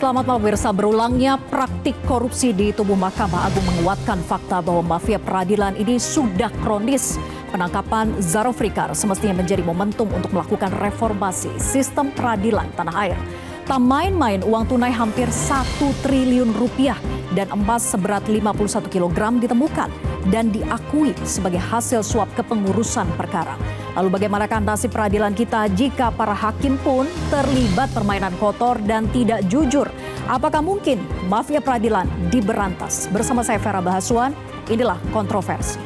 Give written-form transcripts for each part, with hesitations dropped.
Selamat malam pemirsa, berulangnya praktik korupsi di tubuh Mahkamah Agung menguatkan fakta bahwa mafia peradilan ini sudah kronis. Penangkapan Zaro Frikar semestinya menjadi momentum untuk melakukan reformasi sistem peradilan tanah air. Tak main-main, uang tunai hampir 1 triliun rupiah dan emas seberat 51 kg ditemukan dan diakui sebagai hasil suap kepengurusan perkara. Lalu bagaimanakah nasib peradilan kita jika para hakim pun terlibat permainan kotor dan tidak jujur? Apakah mungkin mafia peradilan diberantas? Bersama saya Vera Bahaswan, inilah Kontroversi.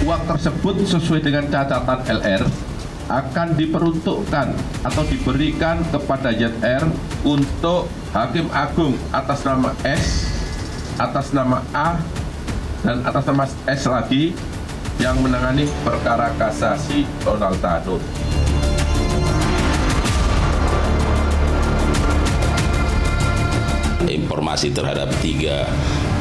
Uang tersebut sesuai dengan catatan LR akan diperuntukkan atau diberikan kepada ZR untuk Hakim Agung atas nama S, atas nama A, dan atas nama S lagi yang menangani perkara kasasi Ronald Tanur. Informasi terhadap 3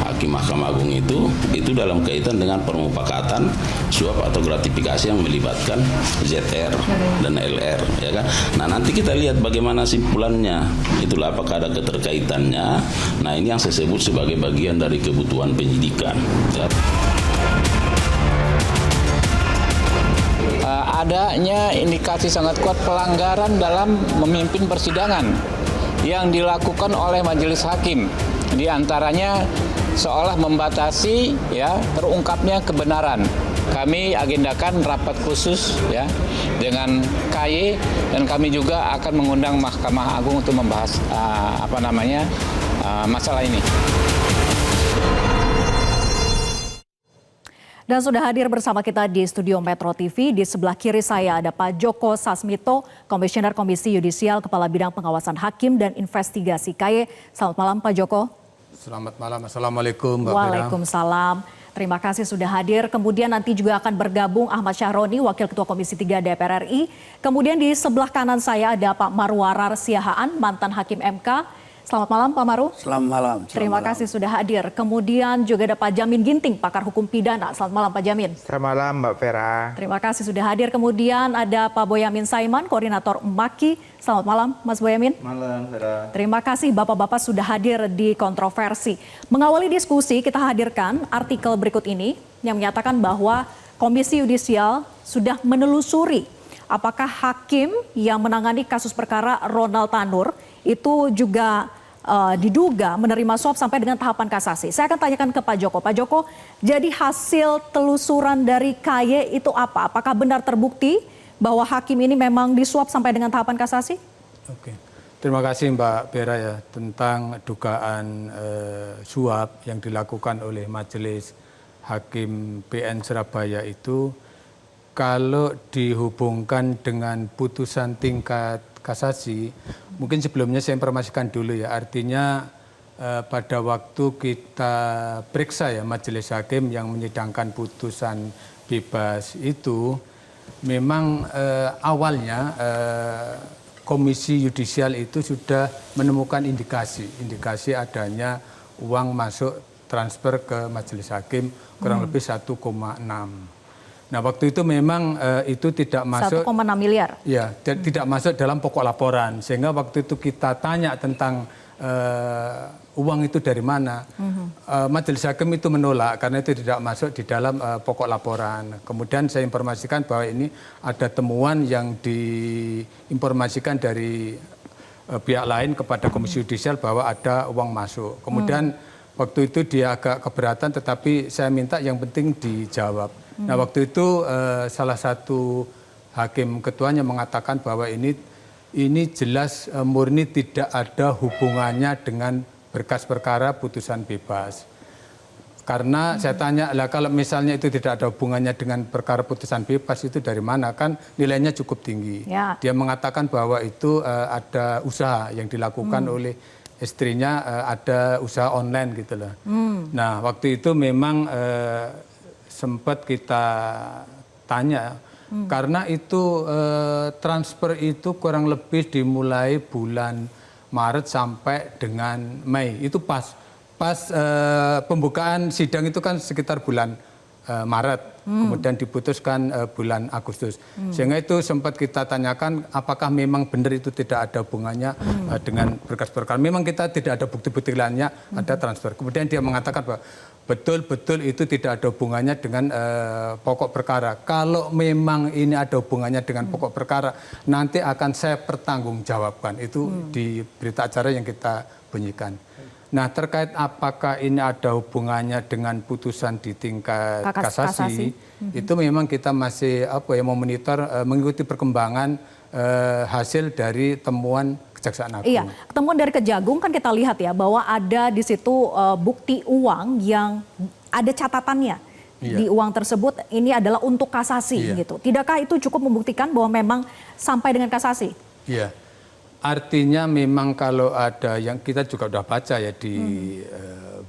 hakim Mahkamah Agung itu dalam kaitan dengan permufakatan suap atau gratifikasi yang melibatkan ZR dan LR, ya kan. Nah, nanti kita lihat bagaimana simpulannya. Itulah apakah ada keterkaitannya. Nah, ini yang saya sebut sebagai bagian dari kebutuhan penyidikan. Ya. Adanya indikasi sangat kuat pelanggaran dalam memimpin persidangan yang dilakukan oleh majelis hakim, di antaranya seolah membatasi terungkapnya kebenaran. Kami agendakan rapat khusus dengan KY, dan kami juga akan mengundang Mahkamah Agung untuk membahas masalah ini. Dan sudah hadir bersama kita di studio Metro TV. Di sebelah kiri saya ada Pak Joko Sasmito, Komisioner Komisi Yudisial, Kepala Bidang Pengawasan Hakim dan Investigasi KY. Selamat malam Pak Joko. Selamat malam, Assalamualaikum Mbak Vera. Waalaikumsalam. Terima kasih sudah hadir. Kemudian nanti juga akan bergabung Ahmad Syahroni, Wakil Ketua Komisi 3 DPR RI. Kemudian di sebelah kanan saya ada Pak Marwarar Siahaan, mantan Hakim MK. Selamat malam Pak Maru. Selamat malam. Terima kasih sudah hadir. Kemudian juga ada Pak Jamin Ginting, pakar hukum pidana. Selamat malam Pak Jamin. Selamat malam Mbak Vera. Terima kasih sudah hadir. Kemudian ada Pak Boyamin Saiman, Koordinator MAKI. Selamat malam Mas Boyamin. Malam Vera. Terima kasih Bapak-Bapak sudah hadir di Kontroversi. Mengawali diskusi kita hadirkan artikel berikut ini yang menyatakan bahwa Komisi Yudisial sudah menelusuri apakah hakim yang menangani kasus perkara Ronald Tanur itu juga diduga menerima suap sampai dengan tahapan kasasi. Saya akan tanyakan ke Pak Joko. Pak Joko, jadi hasil telusuran dari KY itu apa? Apakah benar terbukti bahwa hakim ini memang disuap sampai dengan tahapan kasasi? Oke, terima kasih Mbak Vera ya, tentang dugaan suap yang dilakukan oleh Majelis Hakim PN Surabaya itu, kalau dihubungkan dengan putusan tingkat kasasi, mungkin sebelumnya saya informasikan dulu ya, artinya pada waktu kita periksa ya majelis hakim yang menyidangkan putusan bebas itu, memang awalnya Komisi Yudisial itu sudah menemukan indikasi adanya uang masuk transfer ke majelis hakim kurang lebih 1,6. Nah, waktu itu memang itu tidak masuk 1,6 miliar. Ya, tidak masuk dalam pokok laporan, sehingga waktu itu kita tanya tentang uang itu dari mana. Majelis hakim itu menolak karena itu tidak masuk di dalam pokok laporan. Kemudian saya informasikan bahwa ini ada temuan yang diinformasikan dari pihak lain kepada Komisi Yudisial bahwa ada uang masuk. Kemudian waktu itu dia agak keberatan, tetapi saya minta yang penting dijawab. Nah, waktu itu salah satu hakim ketuanya mengatakan bahwa ini jelas murni tidak ada hubungannya dengan berkas perkara putusan bebas. Karena saya tanya, lah kalau misalnya itu tidak ada hubungannya dengan perkara putusan bebas, itu dari mana? Kan nilainya cukup tinggi. Ya. Dia mengatakan bahwa itu ada usaha yang dilakukan oleh istrinya, ada usaha online gitu loh. Nah, waktu itu memang sempat kita tanya, karena itu transfer itu kurang lebih dimulai bulan Maret sampai dengan Mei. Itu pas pembukaan sidang itu kan sekitar bulan Maret. kemudian diputuskan bulan Agustus. Sehingga itu sempat kita tanyakan apakah memang benar itu tidak ada hubungannya dengan berkas perkara. Memang kita tidak ada bukti-bukti lainnya, ada transfer. Kemudian dia mengatakan bahwa betul-betul itu tidak ada hubungannya dengan pokok perkara. Kalau memang ini ada hubungannya dengan pokok perkara, nanti akan saya pertanggungjawabkan. Itu di berita acara yang kita bunyikan. Nah, terkait apakah ini ada hubungannya dengan putusan di tingkat kasasi, itu memang kita masih memonitor, mengikuti perkembangan hasil dari temuan Kejaksaan Agung. Iya, temuan dari Kejagung kan kita lihat ya bahwa ada di situ bukti uang yang ada catatannya. Di uang tersebut ini adalah untuk kasasi gitu. Tidakkah itu cukup membuktikan bahwa memang sampai dengan kasasi? Iya. Artinya memang kalau ada yang kita juga udah baca ya di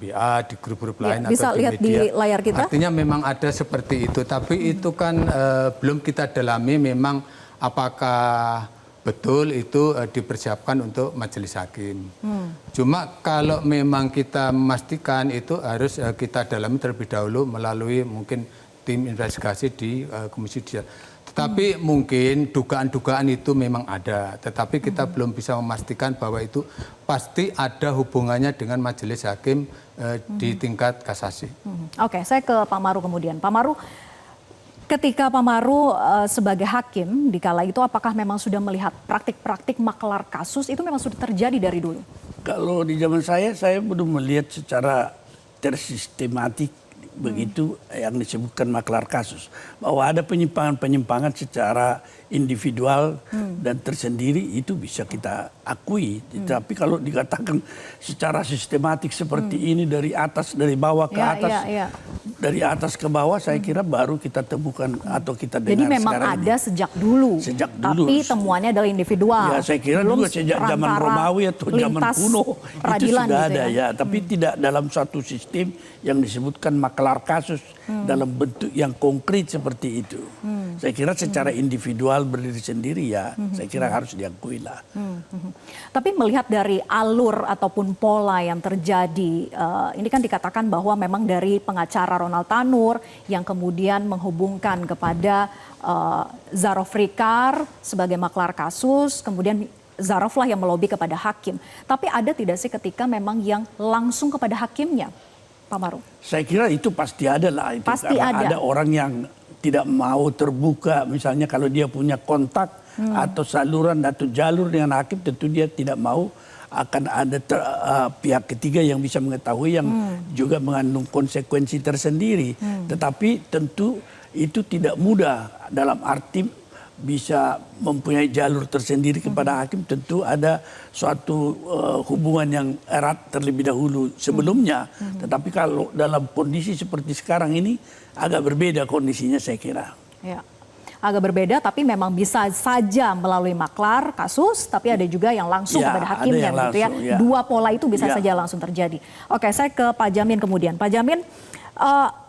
WA, di grup-grup lain bisa atau di lihat media. di layar kita. Artinya memang ada seperti itu, tapi itu kan belum kita dalami memang apakah betul itu dipersiapkan untuk majelis hakim. Cuma kalau memang kita memastikan itu harus kita dalami terlebih dahulu melalui mungkin tim investigasi di Komisi Judisial. Tetapi mungkin dugaan-dugaan itu memang ada, tetapi kita belum bisa memastikan bahwa itu pasti ada hubungannya dengan majelis hakim di tingkat kasasi. Oke, saya ke Pak Maru kemudian. Pak Maru, ketika Pak Maru sebagai hakim di kala itu apakah memang sudah melihat praktik-praktik maklar kasus itu memang sudah terjadi dari dulu? Kalau di zaman saya belum melihat secara tersistematik begitu yang disebutkan maklar kasus. Bahwa ada penyimpangan-penyimpangan secara individual dan tersendiri itu bisa kita akui. Tapi kalau dikatakan secara sistematik seperti ini dari atas, dari bawah ke atas, dari atas ke bawah saya kira baru kita temukan atau kita dengar. Jadi memang ada ini. Sejak dulu. Tapi temuannya adalah individual. Ya saya kira belum juga sejak zaman Romawi atau zaman kuno itu sudah gitu ada ya. Tapi tidak dalam suatu sistem yang disebutkan maklar kasus dalam bentuk yang konkret seperti itu. Saya kira secara individual berdiri sendiri ya, saya kira harus diakui lah. Tapi melihat dari alur ataupun pola yang terjadi, ini kan dikatakan bahwa memang dari pengacara Ronald Tanur yang kemudian menghubungkan kepada Zarofrikar sebagai maklar kasus, kemudian Zarof lah yang melobi kepada hakim. Tapi ada tidak sih ketika memang yang langsung kepada hakimnya, Pak Maru? Saya kira itu pasti ada lah. Itu pasti ada orang yang tidak mau terbuka, misalnya kalau dia punya kontak atau saluran atau jalur dengan hakim, tentu dia tidak mau akan ada pihak ketiga yang bisa mengetahui yang juga mengandung konsekuensi tersendiri. Tetapi tentu itu tidak mudah dalam arti bisa mempunyai jalur tersendiri kepada hakim, tentu ada suatu hubungan yang erat terlebih dahulu sebelumnya. Tetapi kalau dalam kondisi seperti sekarang ini agak berbeda kondisinya saya kira. Ya, agak berbeda tapi memang bisa saja melalui maklar kasus, tapi ada juga yang langsung kepada hakimnya gitu ya. Dua pola itu bisa saja langsung terjadi. Oke, saya ke Pak Jamin kemudian. Pak Jamin,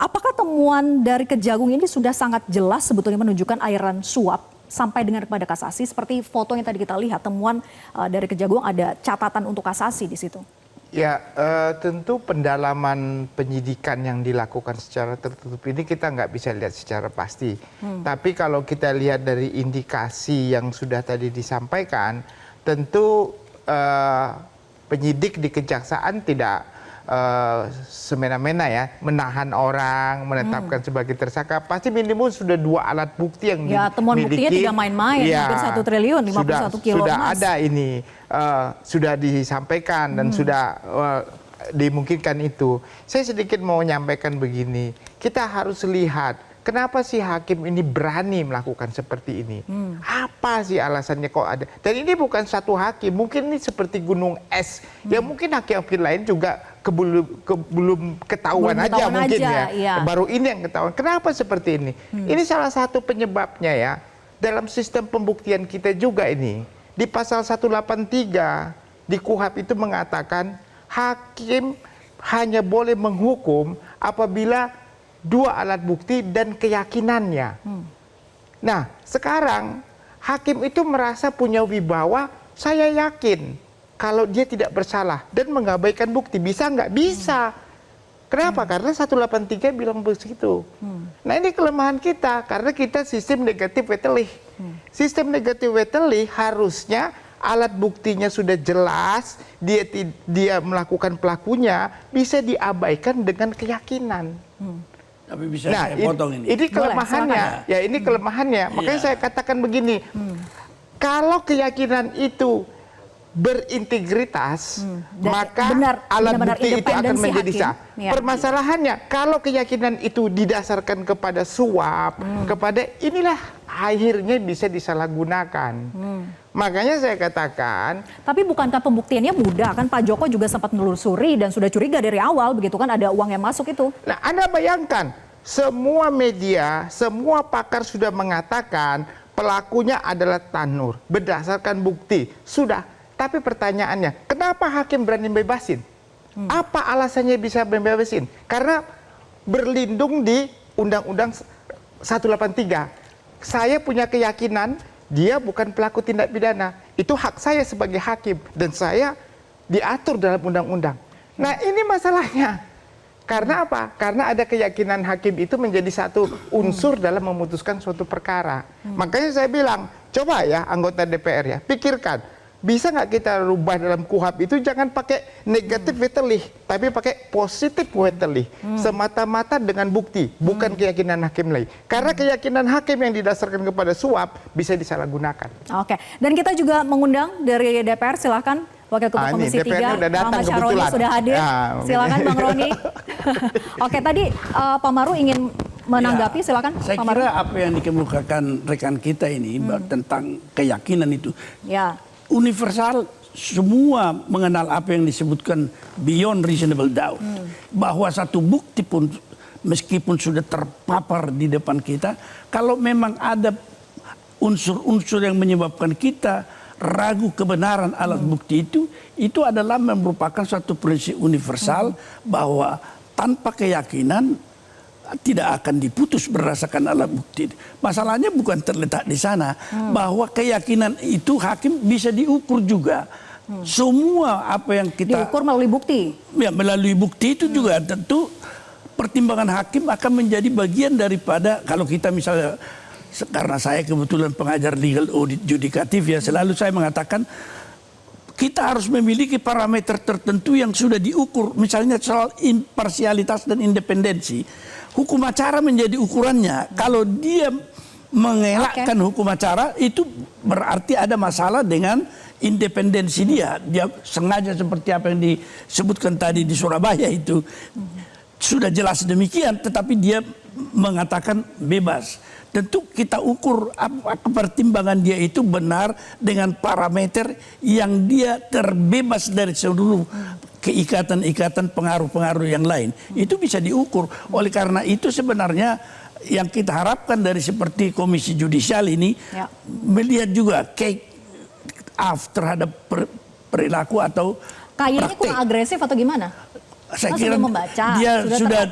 apakah temuan dari Kejagung ini sudah sangat jelas sebetulnya menunjukkan aliran suap sampai dengan kepada kasasi, seperti foto yang tadi kita lihat, temuan dari Kejagung ada catatan untuk kasasi di situ? Ya, tentu pendalaman penyidikan yang dilakukan secara tertutup ini kita nggak bisa lihat secara pasti. Tapi kalau kita lihat dari indikasi yang sudah tadi disampaikan, tentu penyidik di kejaksaan tidak semena-mena ya menahan orang, menetapkan sebagai tersangka. Pasti minimum sudah 2 alat bukti yang dimiliki. Temuan buktinya tidak main-main, hampir 1 triliun, 51 kilo sudah emas. ada ini, sudah disampaikan dan sudah dimungkinkan itu. Saya sedikit mau menyampaikan begini, kita harus lihat kenapa sih hakim ini berani melakukan seperti ini? Apa sih alasannya kok ada? Dan ini bukan satu hakim, mungkin ini seperti gunung es. Ya mungkin hakim-hakim lain juga belum ketahuan aja mungkin ya. Iya. Baru ini yang ketahuan. Kenapa seperti ini? Ini salah satu penyebabnya ya. Dalam sistem pembuktian kita juga ini. Di pasal 183 di KUHP itu mengatakan hakim hanya boleh menghukum apabila 2 alat bukti dan keyakinannya. Nah, sekarang hakim itu merasa punya wibawa, saya yakin kalau dia tidak bersalah dan mengabaikan bukti. Bisa nggak? Bisa. Kenapa? Karena 183 bilang begitu. Nah ini kelemahan kita, karena kita sistem negatif wetelih. Sistem negatif wetelih harusnya alat buktinya sudah jelas, dia melakukan pelakunya, bisa diabaikan dengan keyakinan. Tapi bisa saya potong ini. Ini kelemahannya. Ya ini kelemahannya. Makanya saya katakan begini, kalau keyakinan itu berintegritas, maka alat bukti itu akan menjadi sah. Permasalahannya, kalau keyakinan itu didasarkan kepada suap, kepada inilah akhirnya bisa disalahgunakan. Makanya saya katakan. Tapi bukankah pembuktiannya mudah? Kan Pak Joko juga sempat menelusuri dan sudah curiga dari awal, begitu kan ada uang yang masuk itu. Nah, Anda bayangkan, semua media, semua pakar sudah mengatakan pelakunya adalah Tanur berdasarkan bukti. Sudah. Tapi pertanyaannya, kenapa hakim berani bebasin? Apa alasannya bisa bebasin? Karena berlindung di Undang-Undang 183. Saya punya keyakinan dia bukan pelaku tindak pidana. Itu hak saya sebagai hakim. Dan saya diatur dalam undang-undang. Nah ini masalahnya. Karena apa? Karena ada keyakinan hakim itu menjadi satu unsur dalam memutuskan suatu perkara. Makanya saya bilang, coba ya anggota DPR ya, pikirkan. Bisa nggak kita rubah dalam KUHAP itu jangan pakai negatif wetelih, tapi pakai positif wetelih. Semata-mata dengan bukti, bukan keyakinan hakim lagi. Karena keyakinan hakim yang didasarkan kepada suap bisa disalahgunakan. Oke, dan kita juga mengundang dari DPR, silahkan Wakil Ketua Komisi 3, Muhammad Syaroni sudah hadir. Silakan Bang Roni. Oke, tadi Pak Maru ingin menanggapi, silakan. Saya kira apa yang dikemukakan rekan kita ini tentang keyakinan itu. Ya. Universal, semua mengenal apa yang disebutkan beyond reasonable doubt. Bahwa satu bukti pun meskipun sudah terpapar di depan kita, kalau memang ada unsur-unsur yang menyebabkan kita ragu kebenaran alat bukti itu adalah merupakan suatu prinsip universal bahwa tanpa keyakinan tidak akan diputus berdasarkan alat bukti. Masalahnya bukan terletak di sana, bahwa keyakinan itu hakim bisa diukur juga. Semua apa yang kita diukur melalui bukti. Ya, melalui bukti itu juga tentu pertimbangan hakim akan menjadi bagian daripada, kalau kita misalnya, karena saya kebetulan pengajar legal audit judikatif ya, selalu saya mengatakan kita harus memiliki parameter tertentu yang sudah diukur, misalnya soal imparsialitas dan independensi. Hukum acara menjadi ukurannya. Kalau dia mengelakkan hukum acara, itu berarti ada masalah dengan independensi dia. Dia sengaja seperti apa yang disebutkan tadi di Surabaya itu. Sudah jelas demikian, tetapi dia mengatakan bebas. Tentu kita ukur pertimbangan dia itu benar dengan parameter yang dia terbebas dari seluruh keikatan-ikatan pengaruh-pengaruh yang lain. Itu bisa diukur. Oleh karena itu sebenarnya yang kita harapkan dari seperti Komisi Judisial ini, melihat juga terhadap perilaku atau kayaknya kurang agresif atau gimana? Saya kira dia sudah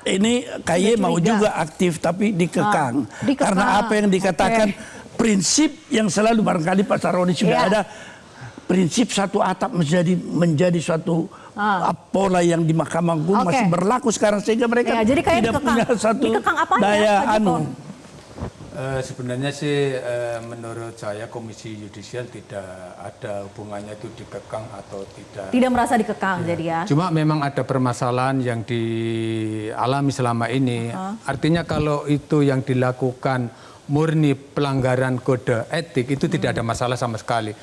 ini KY mau juga aktif tapi dikekang. Karena apa yang dikatakan prinsip yang selalu barangkali Pak Saroni sudah ada, prinsip satu atap menjadi suatu pola yang di Mahkamah Agung masih berlaku sekarang, sehingga mereka jadi tidak punya satu daya anu. Sebenarnya sih menurut saya Komisi Yudisial tidak ada hubungannya itu dikekang atau tidak. Tidak merasa dikekang jadi ya. Cuma memang ada permasalahan yang dialami selama ini. Artinya kalau itu yang dilakukan murni pelanggaran kode etik itu tidak ada masalah sama sekali.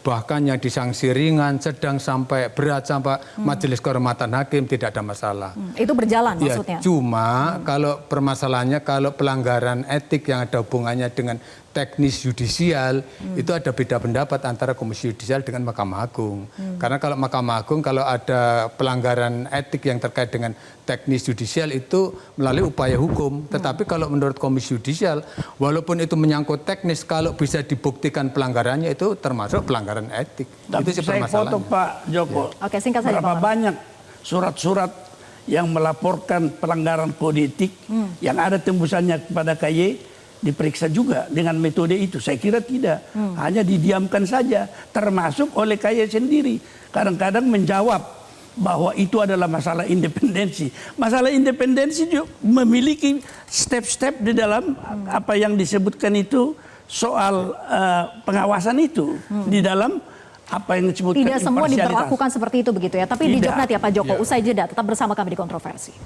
Bahkan yang disanksi ringan, sedang sampai berat sampai majelis kehormatan hakim tidak ada masalah. Itu berjalan ya, maksudnya? Cuma kalau permasalahannya kalau pelanggaran etik yang ada hubungannya dengan teknis yudisial itu ada beda pendapat antara Komisi Yudisial dengan Mahkamah Agung. Karena kalau Mahkamah Agung kalau ada pelanggaran etik yang terkait dengan teknis yudisial itu melalui upaya hukum. Tetapi kalau menurut Komisi Yudisial walaupun itu menyangkut teknis, kalau bisa dibuktikan pelanggarannya itu termasuk pelanggaran etik. Tapi itu sih saya foto Pak Joko. Oke, singkat saja, berapa Pak banyak surat-surat yang melaporkan pelanggaran kode etik yang ada tembusannya kepada KY diperiksa juga dengan metode itu? Saya kira tidak. Hanya didiamkan saja, termasuk oleh KY sendiri. Kadang-kadang menjawab bahwa itu adalah masalah independensi. Masalah independensi juga memiliki step-step di dalam apa yang disebutkan itu soal pengawasan itu di dalam apa yang disebutkan Tidak semua imparsialitas. diperlakukan seperti itu begitu ya. Tapi dijawab nanti ya Pak Joko. Usai jeda, tetap bersama kami di Kontroversi.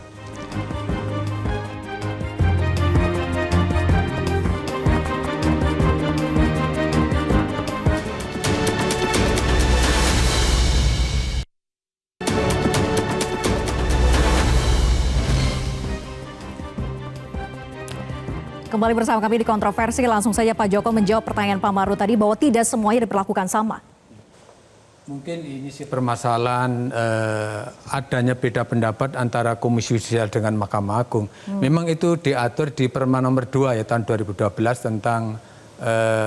Kembali bersama kami di Kontroversi, langsung saja Pak Joko menjawab pertanyaan Pak Maru tadi bahwa tidak semuanya diperlakukan sama. Mungkin ini sih permasalahan adanya beda pendapat antara Komisi Yudisial dengan Mahkamah Agung. Memang itu diatur di Perma nomor 2 ya tahun 2012 tentang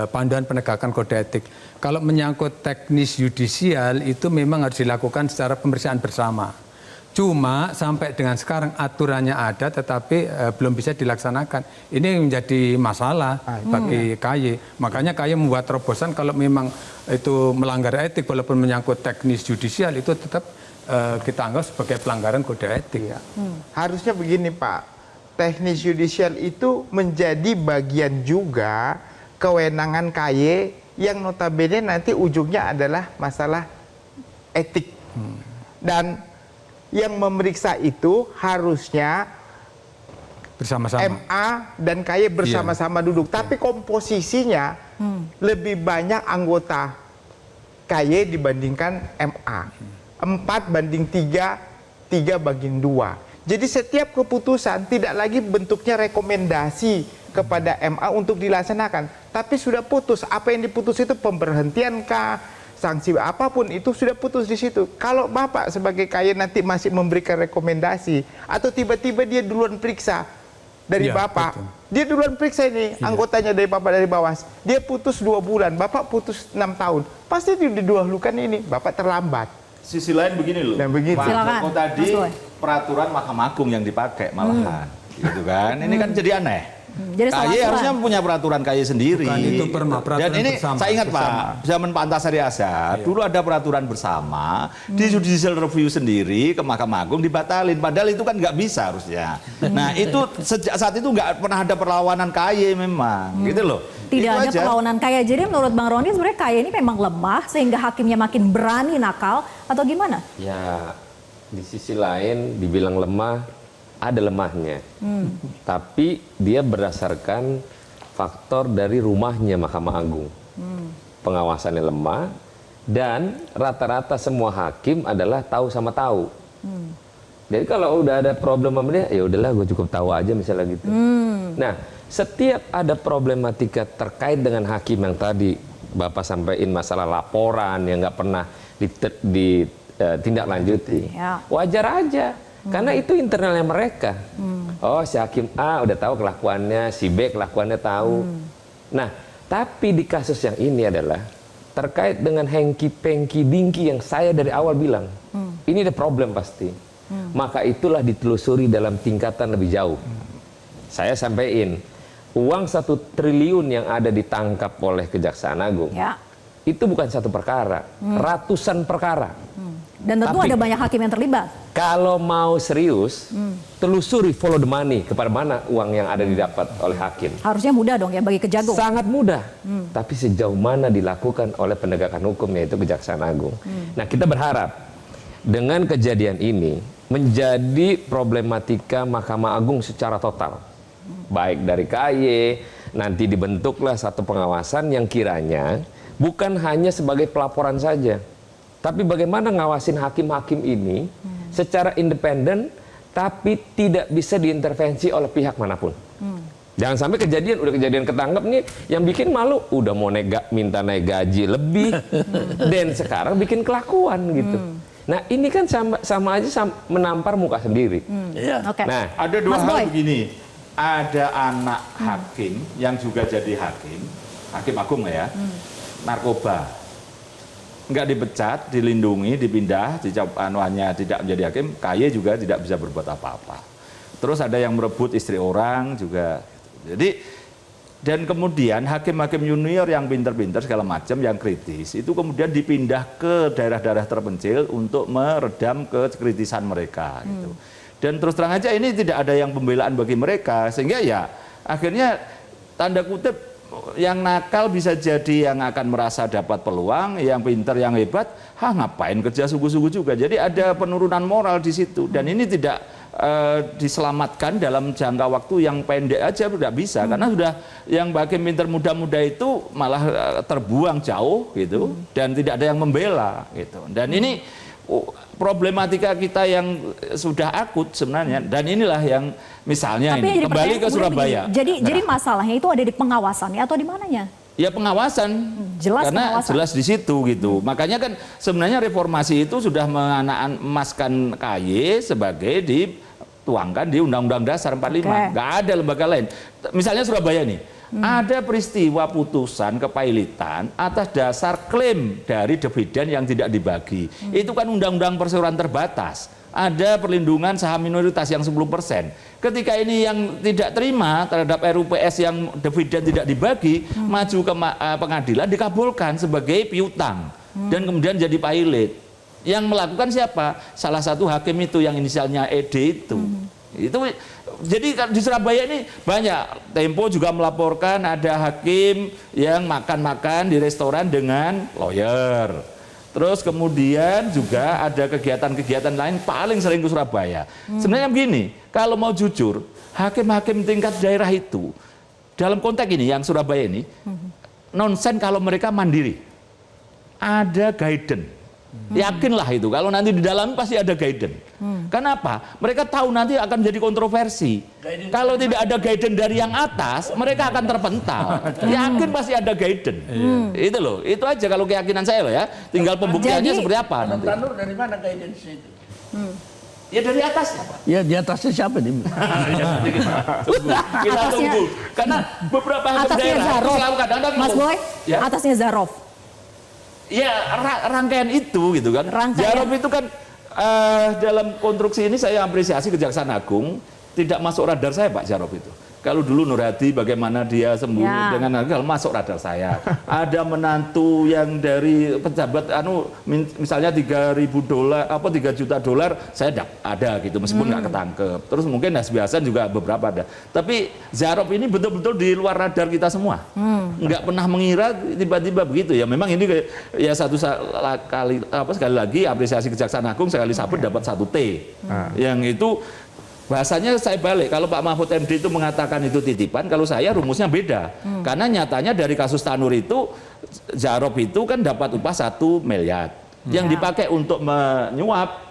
panduan penegakan kode etik. Kalau menyangkut teknis yudisial itu memang harus dilakukan secara pemeriksaan bersama. Cuma sampai dengan sekarang aturannya ada tetapi belum bisa dilaksanakan. Ini menjadi masalah bagi KY. Makanya KY membuat terobosan kalau memang itu melanggar etik walaupun menyangkut teknis yudisial itu tetap kita anggap sebagai pelanggaran kode etik. Ya. Harusnya begini Pak, teknis yudisial itu menjadi bagian juga kewenangan KY yang notabene nanti ujungnya adalah masalah etik. Dan yang memeriksa itu harusnya Bersama-sama. MA dan KY bersama-sama duduk. Tapi komposisinya lebih banyak anggota KY dibandingkan MA. 4:3, 3/2. Jadi setiap keputusan tidak lagi bentuknya rekomendasi kepada MA untuk dilaksanakan. Tapi sudah putus. Apa yang diputus itu pemberhentian kah? Sanksi apapun itu sudah putus di situ. Kalau Bapak sebagai KY nanti masih memberikan rekomendasi atau tiba-tiba dia duluan periksa dari Bapak, betul. Dia duluan periksa ini anggotanya dari Bapak dari Bawas, dia putus 2 bulan, Bapak putus 6 tahun, pasti didahulukan ini, Bapak terlambat. Sisi lain begini loh, Begitu. Pak Joko tadi peraturan Mahkamah Agung yang dipakai malahan, gitu kan? Ini kan jadi aneh. Jadi KY harusnya punya peraturan KY sendiri. Bukan itu peraturan Dan ini bersama. saya ingat Pak, zaman Pak Antasari Azhar, dulu ada peraturan bersama di judicial review sendiri ke Mahkamah Agung dibatalin. Padahal itu kan nggak bisa harusnya. Nah itu sejak saat itu nggak pernah ada perlawanan KY memang, gitu loh. Tidak Itu ada aja. perlawanan KY. Jadi menurut Bang Roni sebenarnya KY ini memang lemah sehingga hakimnya makin berani nakal atau gimana? Ya di sisi lain dibilang lemah, ada lemahnya. Tapi dia berdasarkan faktor dari rumahnya Mahkamah Agung. Pengawasannya lemah dan rata-rata semua hakim adalah tahu sama tahu. Jadi kalau udah ada problem sama dia, ya udahlah gue cukup tahu aja misalnya gitu. Nah, setiap ada problematika terkait dengan hakim yang tadi Bapak sampaikan masalah laporan yang nggak pernah ditindaklanjuti, wajar aja. Karena itu internalnya mereka. Oh, si hakim A udah tahu kelakuannya, si B kelakuannya tahu. Nah, tapi di kasus yang ini adalah terkait dengan hengki-pengki dingki yang saya dari awal bilang. Ini ada problem pasti. Maka itulah ditelusuri dalam tingkatan lebih jauh. Saya sampaikan, uang 1 triliun yang ada ditangkap oleh Kejaksaan Agung, itu bukan satu perkara, ratusan perkara. Dan tentu ada banyak hakim yang terlibat. Kalau mau serius, telusuri follow the money, kepada mana uang yang ada didapat oleh hakim. Harusnya mudah dong ya bagi Kejagung. Sangat mudah. Tapi sejauh mana dilakukan oleh penegakan hukum yaitu Kejaksaan Agung. Nah, kita berharap dengan kejadian ini menjadi problematika Mahkamah Agung secara total. Baik dari KY, nanti dibentuklah satu pengawasan yang kiranya bukan hanya sebagai pelaporan saja. Tapi bagaimana ngawasin hakim-hakim ini secara independen tapi tidak bisa diintervensi oleh pihak manapun. Jangan sampai udah kejadian ketangkep nih, yang bikin malu udah mau minta naik gaji lebih dan sekarang bikin kelakuan gitu. Nah ini kan sama aja menampar muka sendiri. Nah ada dua hal begini, ada anak hakim yang juga jadi hakim agung ya, narkoba. Nggak dipecat, dilindungi, dipindah, dicabut anuannya tidak menjadi hakim, KY juga tidak bisa berbuat apa-apa. Terus ada yang merebut istri orang juga. Jadi Dan kemudian hakim-hakim junior yang pinter-pinter segala macam, yang kritis, itu kemudian dipindah ke daerah-daerah terpencil untuk meredam kekritisan mereka. Gitu. Dan terus terang aja ini tidak ada yang pembelaan bagi mereka, sehingga ya akhirnya tanda kutip yang nakal bisa jadi yang akan merasa dapat peluang, yang pinter, yang hebat, ngapain kerja sungguh-sungguh juga. Jadi ada penurunan moral di situ, dan ini tidak diselamatkan dalam jangka waktu yang pendek aja, tidak bisa, karena sudah yang hakim pinter muda-muda itu malah terbuang jauh gitu, dan tidak ada yang membela gitu. Dan ini problematika kita yang sudah akut sebenarnya, dan inilah yang misalnya ini kembali ke Surabaya. Jadi masalahnya itu ada di pengawasannya atau di mananya? Ya pengawasan, jelas karena pengawasan. jelas di situ gitu. Makanya kan sebenarnya reformasi itu sudah emaskan KY sebagai dituangkan di Undang-Undang Dasar 45. Nggak ada lembaga lain. Misalnya Surabaya nih, ada peristiwa putusan kepailitan atas dasar klaim dari dividen yang tidak dibagi. Itu kan Undang-Undang Perseroan Terbatas. Ada perlindungan saham minoritas yang 10%. Ketika ini yang tidak terima terhadap RUPS yang dividen tidak dibagi, maju ke pengadilan dikabulkan sebagai piutang dan kemudian jadi pailit. Yang melakukan siapa? Salah satu hakim itu yang inisialnya ED itu. Itu jadi di Surabaya ini banyak. Tempo juga melaporkan ada hakim yang makan-makan di restoran dengan lawyer. Terus kemudian juga ada kegiatan-kegiatan lain, paling sering ke Surabaya. Sebenarnya begini, kalau mau jujur, hakim-hakim tingkat daerah itu, dalam konteks ini, yang Surabaya ini, nonsen kalau mereka mandiri. Ada guidance. Yakinlah itu, kalau nanti di dalam pasti ada guidance. Kenapa? Mereka tahu nanti akan jadi kontroversi. Kalau tidak ada guidance dari yang atas, mereka akan terpental. Yakin pasti ada guidance. Itu loh, itu aja kalau keyakinan saya loh ya. Tinggal pembuktiannya seperti apa nanti. Tanur dari mana guidance itu? Ya dari atasnya, Pak. Ya di atasnya siapa nih? Kita tunggu. Karena beberapa hakim daerah itu selalu kadang-kadang Mas Boy, ya? atasnya Zarov. Ya rangkaian itu gitu kan. Zarov itu kan dalam konstruksi ini saya apresiasi Kejaksaan Agung tidak masuk radar saya Pak Zarov itu. Kalau dulu Nur Hadi bagaimana dia sembuh dengan harga masuk radar saya. Ada menantu yang dari pejabat misalnya $3.000 apa $3 juta, saya ada gitu meskipun nggak ketangkep. Terus mungkin Hasbiasan juga beberapa ada. Tapi Zarov ini betul-betul di luar radar kita semua. Nggak pernah mengira tiba-tiba begitu ya. Memang ini ya sekali lagi apresiasi Kejaksaan Agung sekali sabut dapat 1 T. Yang itu bahasanya saya balik, kalau Pak Mahfud MD itu mengatakan itu titipan, kalau saya rumusnya beda. Karena nyatanya dari kasus Tanur itu, Zarov itu kan dapat upah 1 miliar. Yang dipakai untuk menyuap,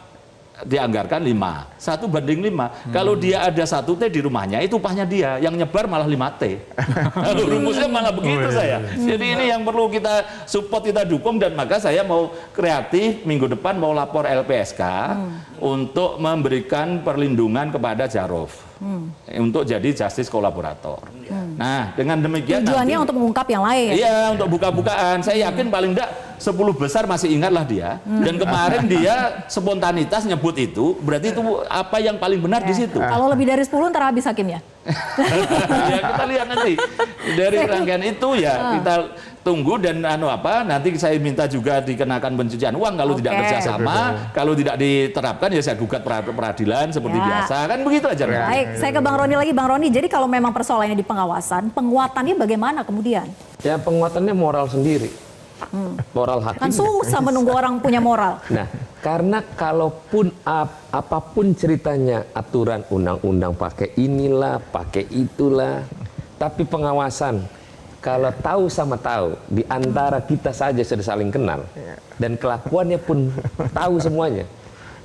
dianggarkan 5. 1:5. Kalau dia ada 1 T di rumahnya, itu upahnya dia. Yang nyebar malah 5 T. Lalu rumusnya malah begitu saya. Jadi ini yang perlu kita support, kita dukung, dan maka saya mau kreatif, minggu depan mau lapor LPSK untuk memberikan perlindungan kepada Zarov. Untuk jadi justice kolaborator. Nah, dengan demikian tujuannya nanti, untuk mengungkap yang lain. Iya, untuk buka-bukaan. Saya yakin paling enggak 10 besar masih ingatlah dia. Dan kemarin dia spontanitas nyebut itu, berarti itu apa yang paling benar di situ. Kalau lebih dari 10 ntar habis hakimnya. Ya kita lihat nanti dari rangkaian itu ya kita tunggu, dan nanti saya minta juga dikenakan pencucian uang kalau tidak kerjasama, kalau tidak diterapkan ya saya gugat peradilan seperti biasa, kan begitu aja. Baik, saya ke Bang Roni lagi. Bang Roni, jadi kalau memang persoalannya di pengawasan, penguatannya bagaimana kemudian? Ya penguatannya moral sendiri. Moral hakim. Kan susah menunggu orang punya moral. Nah, karena kalaupun apapun ceritanya, aturan undang-undang pakai inilah, pakai itulah, tapi pengawasan, kalau tahu sama tahu, di antara kita saja sudah saling kenal, dan kelakuannya pun tahu semuanya,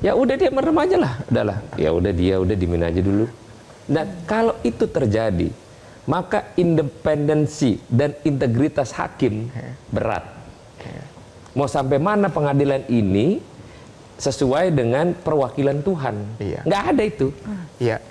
ya udah dia merem aja lah, udahlah, ya udah dia udah dimin aja dulu. Nah, kalau itu terjadi, maka independensi dan integritas hakim berat. Mau sampai mana pengadilan ini sesuai dengan perwakilan Tuhan? Nggak ada itu. Iya.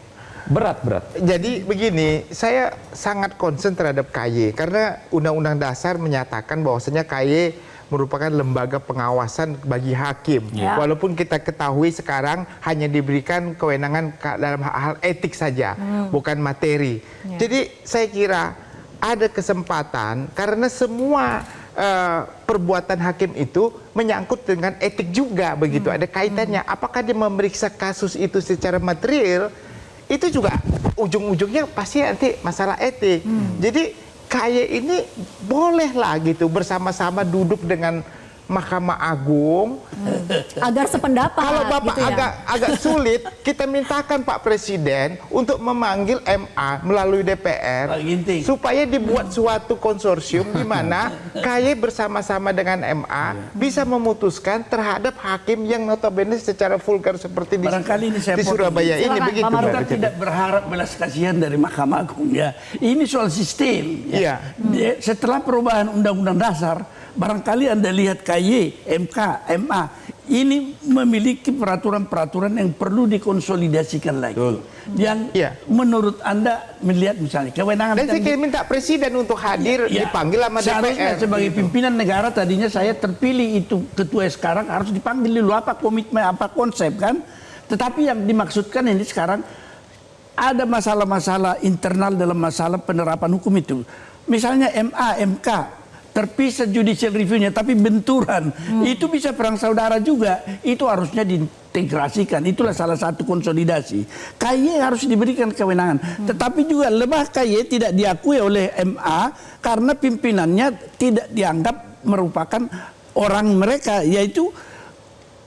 Berat. Jadi begini, saya sangat concern terhadap KY karena Undang-Undang Dasar menyatakan bahwasanya KY merupakan lembaga pengawasan bagi hakim. Walaupun kita ketahui sekarang hanya diberikan kewenangan dalam hal etik saja, bukan materi. Jadi saya kira ada kesempatan karena semua perbuatan hakim itu menyangkut dengan etik juga begitu, ada kaitannya. Apakah dia memeriksa kasus itu secara material, itu juga ujung-ujungnya pasti nanti masalah etik. Jadi KY ini bolehlah gitu bersama-sama duduk dengan Mahkamah Agung Agar sependapat. Kalau Bapak gitu ya? agak sulit, kita mintakan Pak Presiden untuk memanggil MA melalui DPR Pak Ginting. supaya dibuat suatu konsorsium di mana KY bersama-sama dengan MA bisa memutuskan terhadap hakim yang notabene secara vulgar seperti di, Barangkali ini saya di Surabaya ini Silakan, begitu. Pak Maruf. Pak. Kita tidak berharap belas kasihan dari Mahkamah Agung ya. Ini soal sistem. Ya. Setelah perubahan Undang-Undang Dasar, barangkali Anda lihat KY, MK, MA, ini memiliki peraturan-peraturan yang perlu dikonsolidasikan lagi. Yang menurut Anda melihat misalnya kewenangan. Dan saya minta Presiden untuk hadir dipanggil sama DPR. Sebagai pimpinan negara tadinya saya terpilih itu ketua sekarang harus dipanggil dulu apa komitmen apa konsep kan. Tetapi yang dimaksudkan ini sekarang ada masalah-masalah internal dalam masalah penerapan hukum itu. Misalnya MA, MK terpisah judicial review-nya tapi benturan itu bisa perang saudara juga, itu harusnya diintegrasikan. Itulah salah satu konsolidasi. KY harus diberikan kewenangan, tetapi juga lemah KY tidak diakui oleh MA karena pimpinannya tidak dianggap merupakan orang mereka, yaitu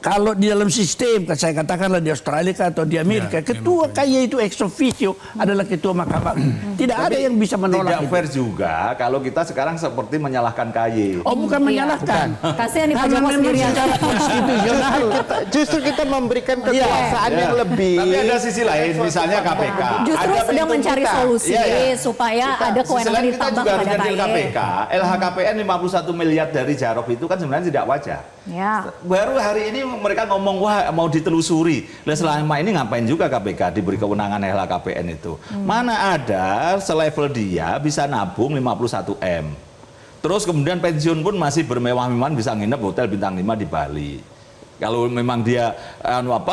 kalau di dalam sistem, saya katakanlah di Australia atau di Amerika, ketua KY itu ex officio adalah ketua mahkamah. Tidak ada yang bisa menolak. Tidak fair juga kalau kita sekarang seperti menyalahkan KY. Oh, bukan menyalahkan. Kasihan nih Pak Joko sendirian. Secara konstitusional. Justru kita memberikan kekuasaan yang lebih. Tapi ada sisi lain, misalnya KPK. Justru Ada sedang pintu mencari kita. solusi supaya ada kewenangan kita ditambah juga harus kepada nyadar KY. KPK. LHKPN 51 miliar dari Jarod itu kan sebenarnya tidak wajar. Ya. Baru hari ini mereka ngomong wah mau ditelusuri. Lah selama ini ngapain juga KPK diberi kewenangan LHKPN itu? Mana ada selevel dia bisa nabung 51 M. Terus kemudian pensiun pun masih bermewah-mewahan, bisa nginep hotel bintang 5 di Bali. Kalau memang dia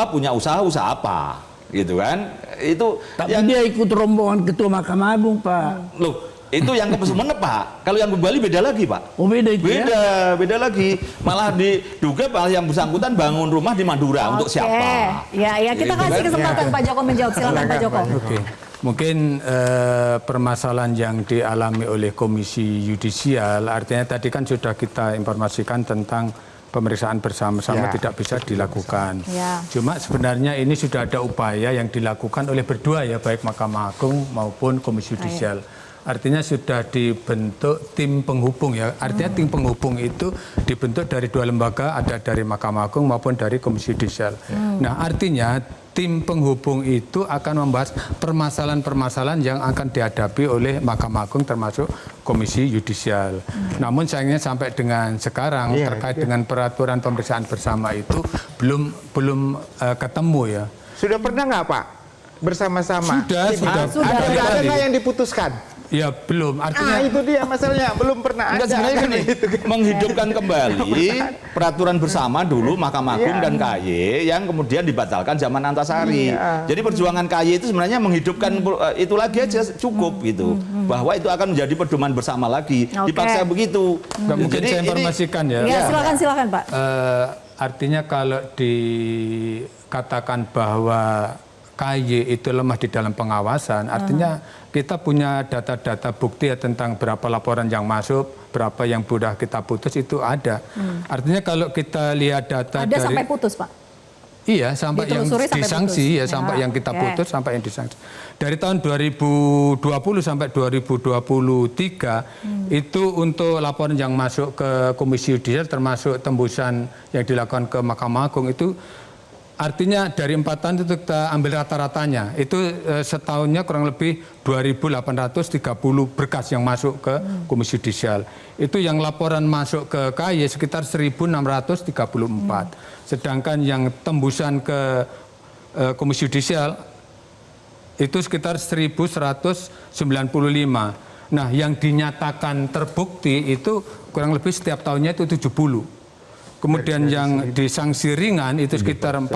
punya usaha apa gitu kan? Itu tapi dia ikut rombongan ketua Mahkamah Agung, Pak. Loh, itu yang ke Sumeneb, Pak. Kalau yang ke Bali beda lagi, Pak. Oh, beda itu beda lagi. Malah diduga yang bersangkutan bangun rumah di Madura untuk siapa? Ya, kita kasih kesempatan Pak Joko menjawab. Silakan Pak Joko. Oke. Mungkin permasalahan yang dialami oleh Komisi Yudisial, artinya tadi kan sudah kita informasikan tentang pemeriksaan bersama-sama tidak bisa dilakukan. Cuma sebenarnya ini sudah ada upaya yang dilakukan oleh berdua ya, baik Mahkamah Agung maupun Komisi Yudisial. Artinya sudah dibentuk tim penghubung ya. Artinya tim penghubung itu dibentuk dari dua lembaga, ada dari Mahkamah Agung maupun dari Komisi Yudisial. Nah, artinya tim penghubung itu akan membahas permasalahan-permasalahan yang akan dihadapi oleh Mahkamah Agung termasuk Komisi Yudisial. Namun sayangnya sampai dengan sekarang terkait dengan peraturan pemeriksaan bersama itu belum ketemu ya. Sudah pernah nggak Pak bersama-sama? Sudah. Ada nggak yang diputuskan? Ya belum. Artinya itu dia masalahnya, belum pernah ada. Sebenarnya kan menghidupkan kembali peraturan bersama dulu Mahkamah Agung dan KY yang kemudian dibatalkan zaman Antasari. Jadi perjuangan KY itu sebenarnya menghidupkan itu lagi aja cukup gitu. Bahwa itu akan menjadi pedoman bersama lagi. Dipaksa begitu. Mungkin saya informasikan ya. Ya, silakan Pak. Artinya kalau dikatakan bahwa KY itu lemah di dalam pengawasan, artinya kita punya data-data bukti ya tentang berapa laporan yang masuk, berapa yang sudah kita putus itu ada. Artinya kalau kita lihat data ada sampai putus, Pak? Iya, sampai yang disanksi ya, sampai yang kita putus, sampai yang disanksi. Dari tahun 2020 sampai 2023 itu untuk laporan yang masuk ke Komisi Yudisial termasuk tembusan yang dilakukan ke Mahkamah Agung itu artinya dari 4 tahun itu kita ambil rata-ratanya, itu setahunnya kurang lebih 2.830 berkas yang masuk ke Komisi Yudisial. Itu yang laporan masuk ke KY sekitar 1.634. Sedangkan yang tembusan ke Komisi Yudisial itu sekitar 1.195. Nah, yang dinyatakan terbukti itu kurang lebih setiap tahunnya itu 70. Kemudian yang disanksi ringan itu sekitar 45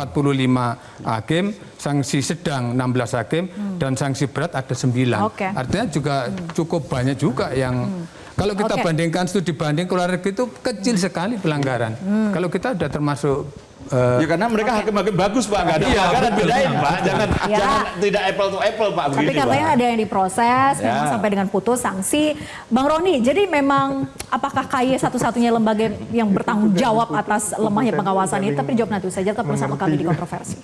hakim, sanksi sedang 16 hakim, dan sanksi berat ada 9. Artinya juga cukup banyak juga yang kalau kita bandingkan studi banding keluar negeri itu kecil sekali pelanggaran. Kalau kita sudah termasuk ya karena mereka hakim-hakim bagus Pak, nggak ada pelanggaran, bedain Pak, jangan tidak apple to apple Pak. Tapi katanya ada yang diproses, memang sampai dengan putus sanksi. Bang Roni, jadi memang apakah KAY satu-satunya lembaga yang bertanggung jawab atas lemahnya pengawasan ini? Tapi jawab nanti saja, tetap bersama kami di Kontroversi.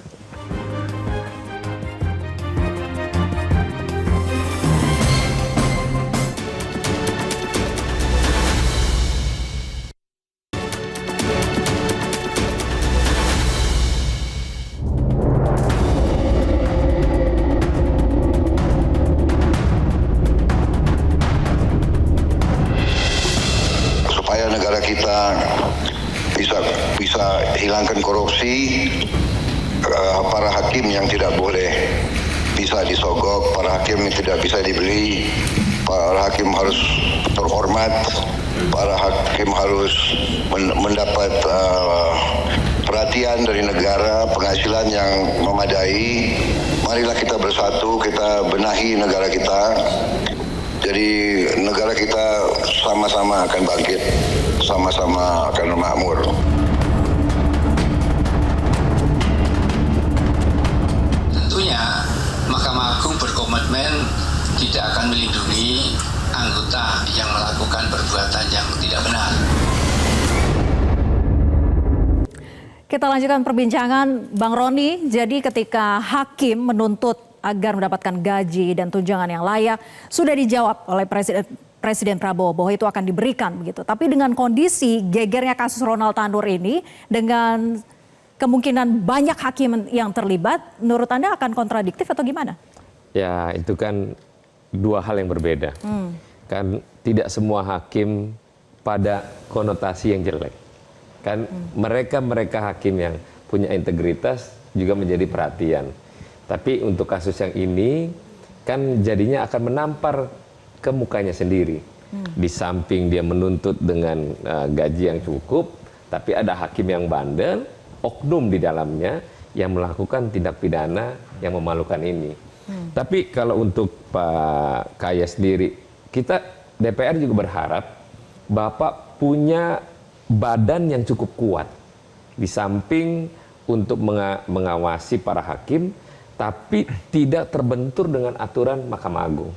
Kita bisa hilangkan korupsi, para hakim yang tidak boleh bisa disogok, para hakim yang tidak bisa dibeli, para hakim harus terhormat, para hakim harus mendapat perhatian dari negara, penghasilan yang memadai. Marilah kita bersatu, kita benahi negara kita. Jadi negara kita sama-sama akan bangkit, sama-sama akan makmur. Tentunya Mahkamah Agung berkomitmen tidak akan melindungi anggota yang melakukan perbuatan yang tidak benar. Kita lanjutkan perbincangan Bang Roni. Jadi ketika hakim menuntut agar mendapatkan gaji dan tunjangan yang layak, sudah dijawab oleh Presiden Prabowo bahwa itu akan diberikan begitu. Tapi dengan kondisi gegernya kasus Ronald Tanur ini, dengan kemungkinan banyak hakim yang terlibat, menurut Anda akan kontradiktif atau gimana? Ya, itu kan dua hal yang berbeda. Kan tidak semua hakim pada konotasi yang jelek. Kan mereka hakim yang punya integritas juga menjadi perhatian. Tapi untuk kasus yang ini kan jadinya akan menampar ke mukanya sendiri. Di samping dia menuntut dengan gaji yang cukup, tapi ada hakim yang bandel, oknum di dalamnya yang melakukan tindak pidana yang memalukan ini. Tapi kalau untuk Pak KAY sendiri, kita DPR juga berharap Bapak punya badan yang cukup kuat. Di samping untuk mengawasi para hakim, tapi tidak terbentur dengan aturan Mahkamah Agung.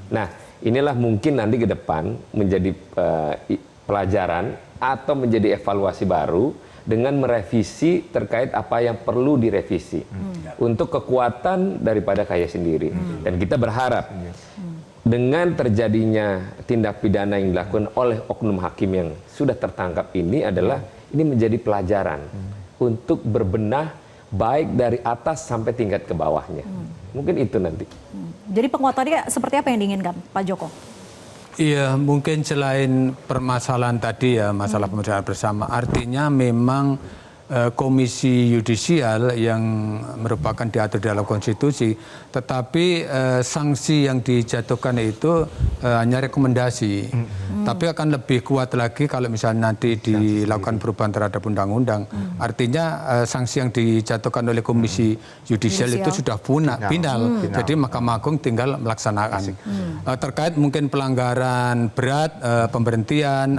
Nah, inilah mungkin nanti ke depan menjadi pelajaran atau menjadi evaluasi baru dengan merevisi terkait apa yang perlu direvisi untuk kekuatan daripada KAY sendiri. Dan kita berharap dengan terjadinya tindak pidana yang dilakukan oleh oknum hakim yang sudah tertangkap ini adalah ini menjadi pelajaran untuk berbenah baik dari atas sampai tingkat ke bawahnya. Mungkin itu nanti. Jadi penguatannya seperti apa yang diinginkan Pak Joko? Iya, mungkin selain permasalahan tadi ya, masalah pemeriksaan bersama, artinya memang komisi yudisial yang merupakan diatur dalam konstitusi, tetapi sanksi yang dijatuhkan itu hanya rekomendasi. Tapi akan lebih kuat lagi kalau misalnya nanti dilakukan perubahan terhadap undang-undang. Artinya sanksi yang dijatuhkan oleh komisi yudisial itu sudah final. Jadi Mahkamah Agung tinggal melaksanakan. Terkait mungkin pelanggaran berat, pemberhentian,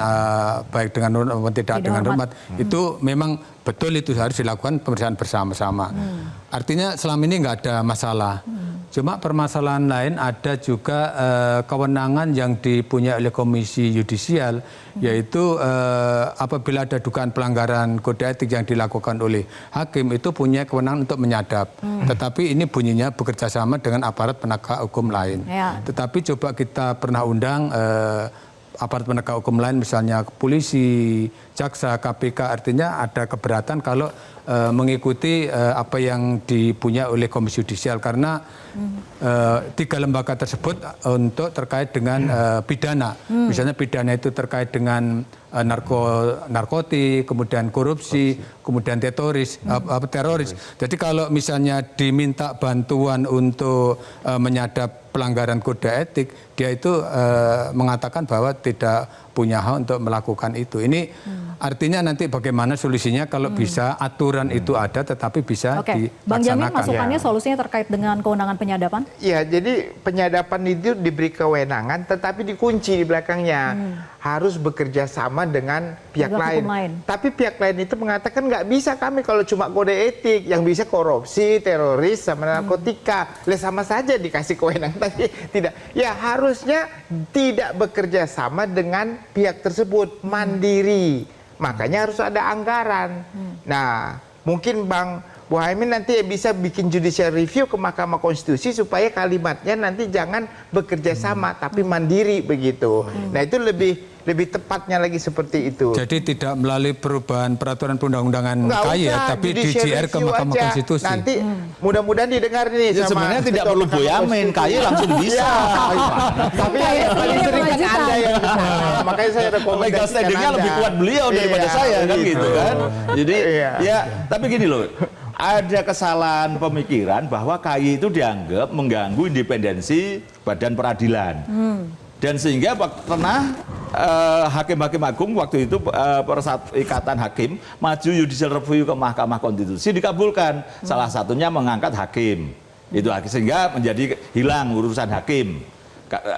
baik dengan hormat tidak dengan hormat, itu memang betul itu harus dilakukan pemeriksaan bersama-sama. Artinya selama ini nggak ada masalah. Cuma permasalahan lain ada juga kewenangan yang dipunyai oleh komisi yudisial, yaitu apabila ada dugaan pelanggaran kode etik yang dilakukan oleh hakim itu punya kewenangan untuk menyadap. Tetapi ini bunyinya bekerja sama dengan aparat penegak hukum lain. Tetapi coba kita pernah undang aparat penegak hukum lain, misalnya polisi, jaksa, KPK, artinya ada keberatan kalau mengikuti apa yang dipunyai oleh komisi yudisial, karena 3 lembaga tersebut untuk terkait dengan pidana. Misalnya pidana itu terkait dengan narkotik, kemudian korupsi, kemudian teroris. Jadi kalau misalnya diminta bantuan untuk menyadap pelanggaran kode etik, dia itu mengatakan bahwa tidak punya hak untuk melakukan itu. Ini Artinya nanti bagaimana solusinya kalau bisa aturan itu ada tetapi bisa Oke, Bang Jamin, dilaksanakan. masukannya solusinya terkait dengan kewenangan penyadapan? Ya, jadi penyadapan itu diberi kewenangan tetapi dikunci di belakangnya. Harus bekerja sama dengan pihak Penegak lain. hukum lain. Tapi pihak lain itu mengatakan nggak bisa kami kalau cuma kode etik. Yang bisa korupsi, teroris, sama narkotika. Sama saja dikasih kewenangan. Tapi tidak. Ya harusnya tidak bekerja sama dengan pihak tersebut. Mandiri. Makanya harus ada anggaran. Nah, mungkin Bang Bohaimin nanti bisa bikin judicial review ke Mahkamah Konstitusi supaya kalimatnya nanti jangan bekerja sama tapi mandiri begitu. Nah, itu lebih tepatnya lagi seperti itu. Jadi tidak melalui perubahan peraturan perundang-undangan Nggak KY ya, usah, tapi judicial DJR ke review Mahkamah aja. Konstitusi. Nanti mudah-mudahan didengar nih Ya, sama sebenarnya tidak Ketua perlu Mahkamah Boyamin, Konstitusi. KY langsung bisa. Tapi yang paling sering kan Anda yang bisa. Makanya saya Legal rekomendasikan standingnya Anda. lebih kuat beliau daripada Iya, saya kan begitu. gitu kan. Jadi Iya. ya tapi gini loh. Ada kesalahan pemikiran bahwa KY itu dianggap mengganggu independensi badan peradilan. Dan sehingga pernah hakim-hakim agung waktu itu Ikatan Hakim maju judicial review ke Mahkamah Konstitusi dikabulkan. Salah satunya mengangkat hakim. Itu sehingga menjadi hilang urusan hakim.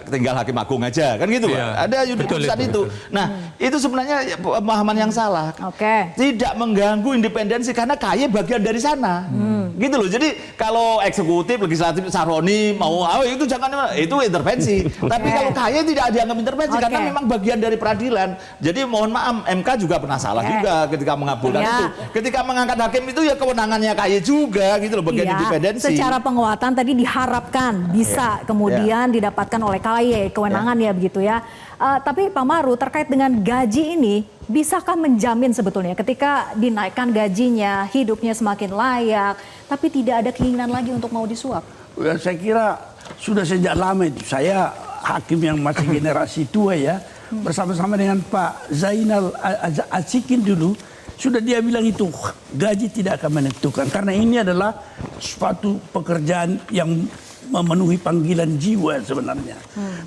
Tinggal hakim agung aja kan gitu. Iya. Ada Betul, urusan itu. Nah, itu sebenarnya pemahaman yang salah. Oke. Tidak mengganggu independensi karena KY bagian dari sana. Gitu loh. Jadi kalau eksekutif, legislatif, Saroni mau itu jangan itu intervensi. Tapi kalau KY tidak dianggap intervensi karena memang bagian dari peradilan. Jadi mohon maaf MK juga pernah salah juga ketika mengabulkan itu. Ketika mengangkat hakim itu ya kewenangannya KY juga gitu loh, bagian independensi. Secara penguatan tadi diharapkan bisa kemudian didapatkan oleh KY kewenangan ya begitu ya. Tapi Pak Maru terkait dengan gaji ini, bisakah menjamin sebetulnya ketika dinaikkan gajinya, hidupnya semakin layak, tapi tidak ada keinginan lagi untuk mau disuap? Ya, saya kira sudah sejak lama itu. Saya hakim yang masih generasi tua ya, bersama-sama dengan Pak Zainal Azikin dulu, sudah dia bilang itu gaji tidak akan menentukan. Karena ini adalah suatu pekerjaan yang memenuhi panggilan jiwa sebenarnya.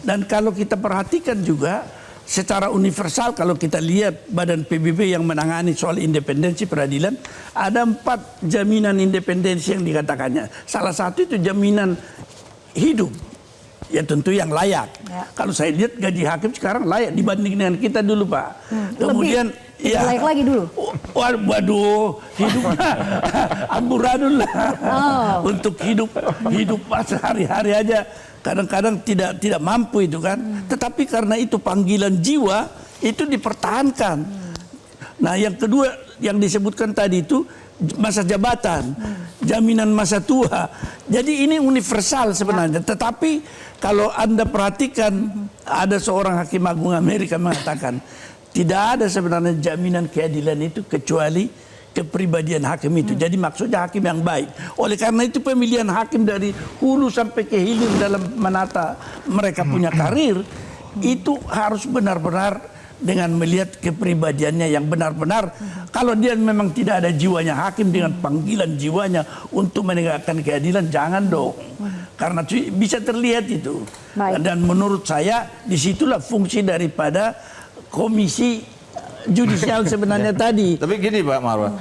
Dan kalau kita perhatikan juga secara universal, kalau kita lihat Badan PBB yang menangani soal independensi peradilan, ada 4 jaminan independensi yang dikatakannya. Salah satu itu jaminan hidup, ya tentu yang layak. Kalau saya lihat gaji hakim sekarang layak dibanding dengan kita dulu Pak. Kemudian ya layak lagi dulu. Waduh, hidupnya amburadul lah. Untuk hidup sehari-hari aja kadang-kadang tidak mampu itu kan. Tetapi karena itu panggilan jiwa itu dipertahankan. Nah, yang kedua yang disebutkan tadi itu masa jabatan, jaminan masa tua. Jadi ini universal sebenarnya. Tetapi kalau Anda perhatikan ada seorang hakim agung Amerika mengatakan tidak ada sebenarnya jaminan keadilan itu kecuali kepribadian hakim itu. Jadi maksudnya hakim yang baik. Oleh karena itu pemilihan hakim dari hulu sampai ke hilir dalam menata mereka punya karir itu harus benar-benar dengan melihat kepribadiannya yang benar-benar. Kalau dia memang tidak ada jiwanya hakim dengan panggilan jiwanya untuk menegakkan keadilan, jangan dong. Karena bisa terlihat itu. Dan menurut saya disitulah fungsi daripada komisi judisial sebenarnya tadi. Tapi gini Pak Marwan,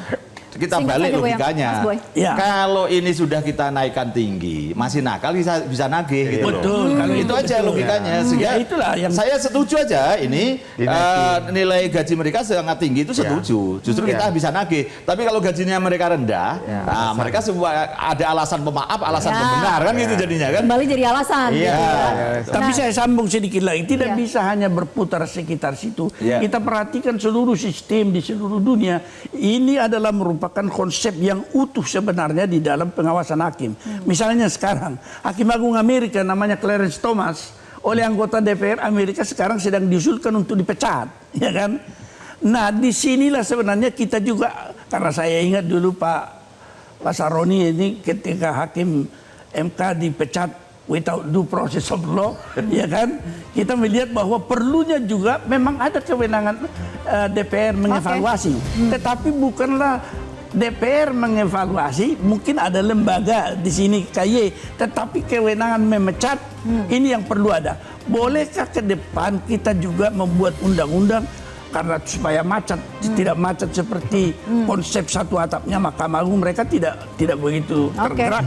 kita balik logikanya. Kalau ini sudah kita naikkan tinggi, masih nakal bisa nagih gitu betul, loh. Kalau itu aja logikanya. Sehingga itulah yang saya setuju aja ini nilai gaji mereka sangat tinggi itu setuju. Justru kita bisa nagih. Tapi kalau gajinya mereka rendah, mereka semua ada alasan pemaaf, alasan pembenar kan gitu jadinya kan. Kembali jadi alasan. Iya. Tapi saya sambung sedikit lagi. Tidak bisa hanya berputar sekitar situ. Kita perhatikan seluruh sistem di seluruh dunia. Ini adalah merupakan konsep yang utuh sebenarnya di dalam pengawasan hakim. Misalnya sekarang, Hakim Agung Amerika namanya Clarence Thomas oleh anggota DPR Amerika sekarang sedang diusulkan untuk dipecat, ya kan? Nah, disinilah sebenarnya kita juga, karena saya ingat dulu Pak Saroni ini ketika Hakim MK dipecat without due process of law, ya kan? Kita melihat bahwa perlunya juga memang ada kewenangan DPR mengevaluasi, tetapi bukanlah DPR mengevaluasi, mungkin ada lembaga di sini KY, tetapi kewenangan memecat ini yang perlu ada. Bolehkah ke depan kita juga membuat undang-undang karena supaya macet, tidak macet seperti konsep satu atapnya Mahkamah Agung, mereka tidak begitu tergerak.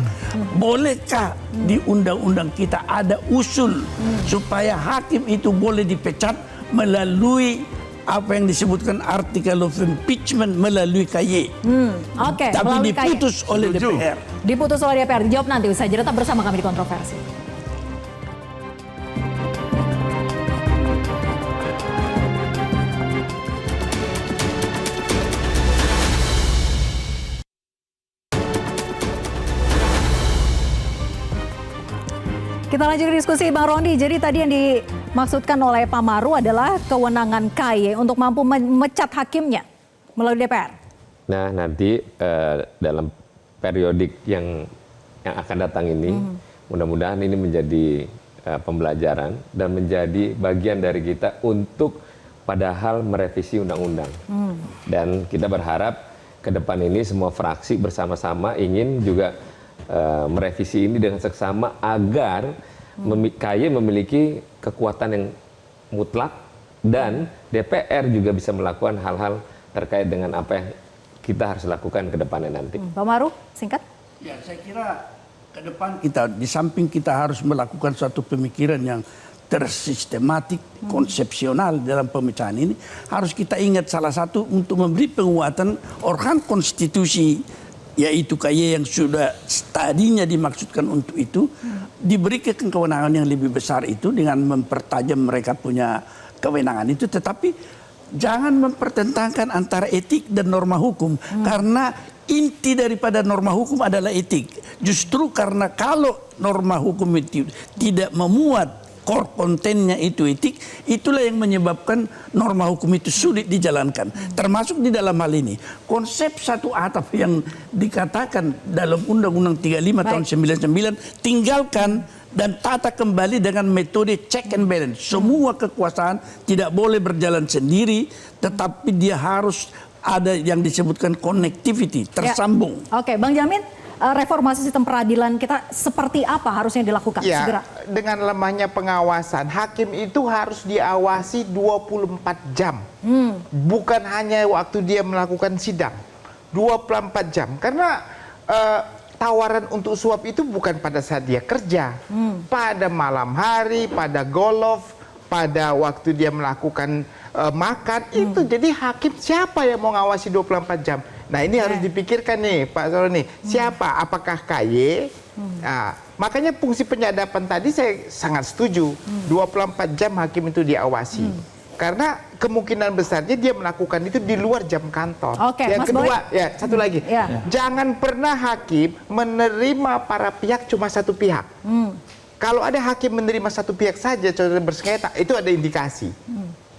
Bolehkah di undang-undang kita ada usul supaya hakim itu boleh dipecat melalui apa yang disebutkan artikel of impeachment melalui KY. Tapi diputus oleh DPR. Diputus oleh DPR. Dijawab nanti usai jeda, tetap bersama kami di Kontroversi. Kita lanjut diskusi Bang Rondi. Jadi tadi yang dimaksudkan oleh Pak Maru adalah kewenangan KY untuk mampu memecat hakimnya melalui DPR. Nah, nanti dalam periodik yang akan datang ini, mudah-mudahan ini menjadi pembelajaran dan menjadi bagian dari kita untuk padahal merevisi undang-undang. Dan kita berharap ke depan ini semua fraksi bersama-sama ingin juga merevisi ini dengan seksama agar KY memiliki kekuatan yang mutlak dan DPR juga bisa melakukan hal-hal terkait dengan apa yang kita harus lakukan ke depannya nanti. Pak Maru, singkat. Ya, saya kira ke depan kita di samping kita harus melakukan suatu pemikiran yang tersistematik, konsepsional dalam pemecahan ini, harus kita ingat salah satu untuk memberi penguatan organ konstitusi, yaitu KY yang sudah tadinya dimaksudkan untuk itu, diberikan kewenangan yang lebih besar itu dengan mempertajam mereka punya kewenangan itu, tetapi jangan mempertentangkan antara etik dan norma hukum, karena inti daripada norma hukum adalah etik. Justru karena kalau norma hukum itu tidak memuat core kontennya itu etik, itulah yang menyebabkan norma hukum itu sulit dijalankan. Termasuk di dalam hal ini. Konsep satu atap yang dikatakan dalam Undang-Undang 35 tahun 99, tinggalkan dan tata kembali dengan metode check and balance. Semua kekuasaan tidak boleh berjalan sendiri, tetapi dia harus ada yang disebutkan connectivity, tersambung. Ya. Oke, Bang Jamin, reformasi sistem peradilan kita seperti apa harusnya dilakukan segera? Dengan lemahnya pengawasan, hakim itu harus diawasi 24 jam. Bukan hanya waktu dia melakukan sidang. 24 jam. Karena tawaran untuk suap itu bukan pada saat dia kerja. Pada malam hari, pada golf, pada waktu dia melakukan makan, itu jadi hakim siapa yang mau ngawasi 24 jam? Nah, ini harus dipikirkan nih Pak Saroni, siapa? Apakah KY? Nah, makanya fungsi penyadapan tadi saya sangat setuju, 24 jam hakim itu diawasi. Karena kemungkinan besarnya dia melakukan itu di luar jam kantor. Yang kedua, ya satu lagi, jangan pernah hakim menerima para pihak cuma satu pihak. Kalau ada hakim menerima satu pihak saja, contohnya bersengketa, itu ada indikasi.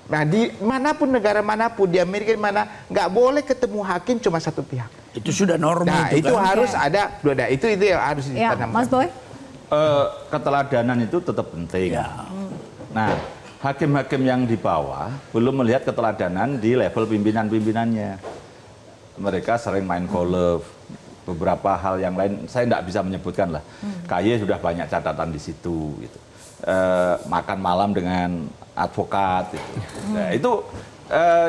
Nah, di manapun negara manapun, di Amerika mana, nggak boleh ketemu hakim cuma satu pihak. Itu sudah normal. Nah, itu harus ada dua. Itu yang harus ditanamkan. Mas Boy? Keteladanan itu tetap penting. Nah, hakim-hakim yang di bawah belum melihat keteladanan di level pimpinan-pimpinannya. Mereka sering main golf, beberapa hal yang lain saya tidak bisa menyebutkan lah. KY sudah banyak catatan di situ. Gitu. Makan malam dengan advokat gitu. Nah, itu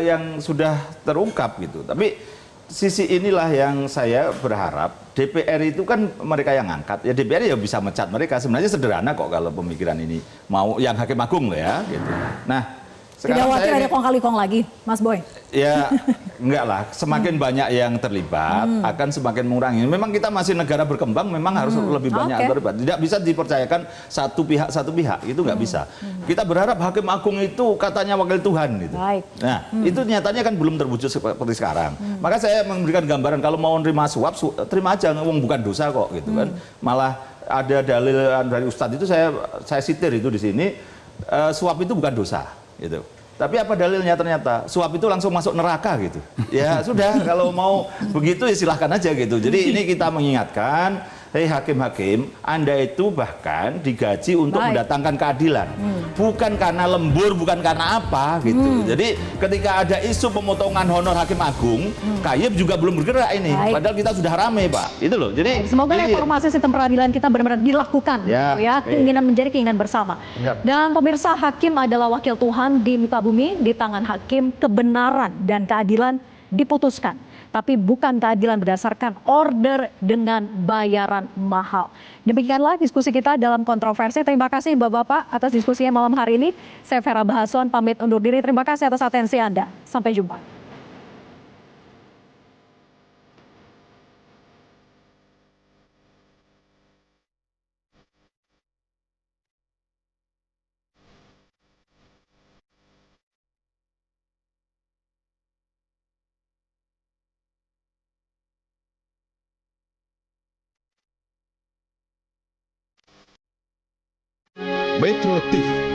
yang sudah terungkap gitu. Tapi sisi inilah yang saya berharap DPR itu kan mereka yang angkat. Ya DPR ya bisa mecat mereka. Sebenarnya sederhana kok kalau pemikiran ini mau yang hakim agung loh ya gitu. Nah, tidak khawatir ada kong kali kong lagi, Mas Boy? Ya enggak lah, semakin banyak yang terlibat akan semakin mengurangi. Memang kita masih negara berkembang, memang harus lebih banyak terlibat. Tidak bisa dipercayakan satu pihak itu nggak bisa. Kita berharap hakim agung itu katanya wakil Tuhan gitu. Nah itu nyatanya kan belum terwujud seperti sekarang. Maka saya memberikan gambaran kalau mau nerima suap, terima aja, ngomong bukan dosa kok gitu kan. Malah ada dalil dari Ustadz itu saya sitir itu di sini, suap itu bukan dosa. Gitu. Tapi apa dalilnya ternyata suap itu langsung masuk neraka gitu. Ya sudah kalau mau begitu ya silahkan aja gitu. Jadi ini kita mengingatkan hei hakim-hakim, Anda itu bahkan digaji untuk Baik. mendatangkan keadilan. Bukan karena lembur, bukan karena apa gitu. Jadi ketika ada isu pemotongan honor hakim agung, KAYIP juga belum bergerak ini. Baik. Padahal kita sudah rame, Pak. Itu loh. Jadi Semoga ini- reformasi sistem peradilan kita benar-benar dilakukan, Ya, gitu ya. Keinginan menjadi keinginan bersama. Yap. Dan pemirsa, hakim adalah wakil Tuhan di muka bumi. Di tangan hakim, kebenaran dan keadilan diputuskan. Tapi bukan keadilan berdasarkan order dengan bayaran mahal. Demikianlah diskusi kita dalam kontroversi. Terima kasih Bapak-Bapak atas diskusinya malam hari ini. Saya Vera Bahason, pamit undur diri. Terima kasih atas atensi Anda. Sampai jumpa. Metro TV